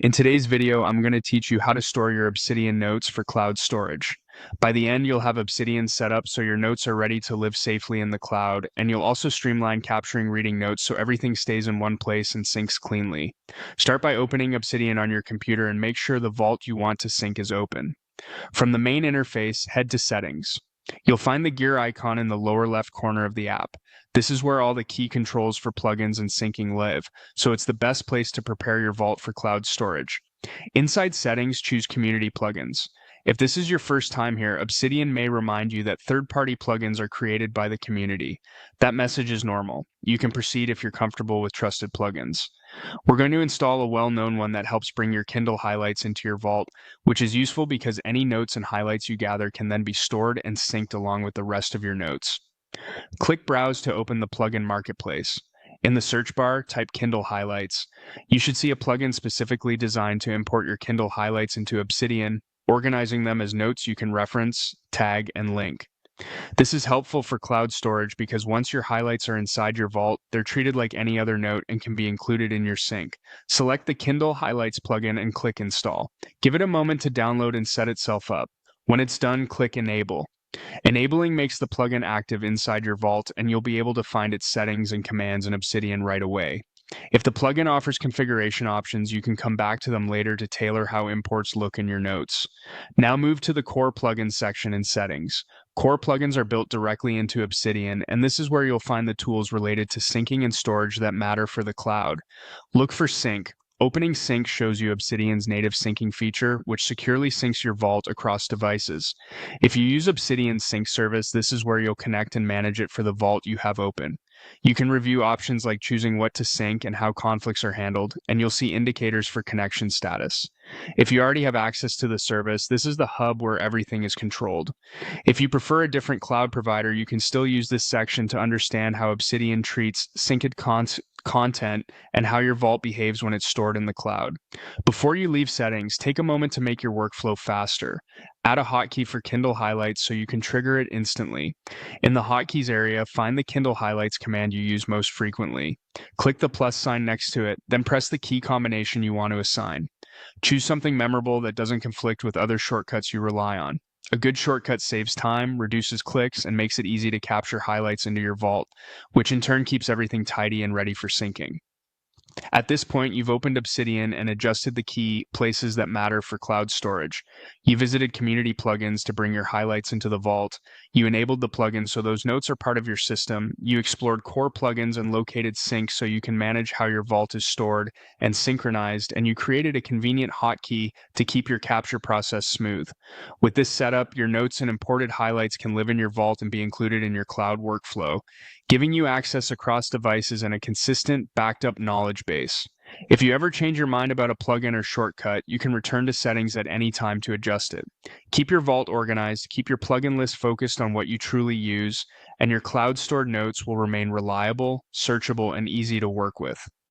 In today's video, I'm going to teach you how to store your Obsidian notes for cloud storage. By the end, you'll have Obsidian set up so your notes are ready to live safely in the cloud, and you'll also streamline capturing reading notes so everything stays in one place and syncs cleanly. Start by opening Obsidian on your computer and make sure the vault you want to sync is open. From the main interface, head to Settings. You'll find the gear icon in the lower left corner of the app. This is where all the key controls for plugins and syncing live, so it's the best place to prepare your vault for cloud storage. Inside Settings, choose Community Plugins. If this is your first time here, Obsidian may remind you that third-party plugins are created by the community. That message is normal. You can proceed if you're comfortable with trusted plugins. We're going to install a well-known one that helps bring your Kindle highlights into your vault, which is useful because any notes and highlights you gather can then be stored and synced along with the rest of your notes. Click Browse to open the plugin marketplace. In the search bar, type Kindle Highlights. You should see a plugin specifically designed to import your Kindle highlights into Obsidian, organizing them as notes you can reference, tag, and link. This is helpful for cloud storage because once your highlights are inside your vault, they're treated like any other note and can be included in your sync. Select the Kindle Highlights plugin and click Install. Give it a moment to download and set itself up. When it's done, click Enable. Enabling makes the plugin active inside your vault, and you'll be able to find its settings and commands in Obsidian right away. If the plugin offers configuration options, you can come back to them later to tailor how imports look in your notes. Now move to the Core Plugins section in Settings. Core plugins are built directly into Obsidian, and this is where you'll find the tools related to syncing and storage that matter for the cloud. Look for Sync. Opening Sync shows you Obsidian's native syncing feature, which securely syncs your vault across devices. If you use Obsidian's sync service, this is where you'll connect and manage it for the vault you have open. You can review options like choosing what to sync and how conflicts are handled, and you'll see indicators for connection status. If you already have access to the service, this is the hub where everything is controlled. If you prefer a different cloud provider, you can still use this section to understand how Obsidian treats synced content and how your vault behaves when it's stored in the cloud. Before you leave Settings, take a moment to make your workflow faster. Add a hotkey for Kindle Highlights so you can trigger it instantly. In the Hotkeys area, find the Kindle Highlights command you use most frequently. Click the plus sign next to it, then press the key combination you want to assign. Choose something memorable that doesn't conflict with other shortcuts you rely on. A good shortcut saves time, reduces clicks, and makes it easy to capture highlights into your vault, which in turn keeps everything tidy and ready for syncing. At this point, you've opened Obsidian and adjusted the key places that matter for cloud storage. You visited Community Plugins to bring your highlights into the vault. You enabled the plugins so those notes are part of your system. You explored Core Plugins and located Sync so you can manage how your vault is stored and synchronized, and you created a convenient hotkey to keep your capture process smooth. With this setup, your notes and imported highlights can live in your vault and be included in your cloud workflow, giving you access across devices and a consistent, backed-up knowledge base. If you ever change your mind about a plugin or shortcut, you can return to Settings at any time to adjust it. Keep your vault organized, keep your plugin list focused on what you truly use, and your cloud-stored notes will remain reliable, searchable, and easy to work with.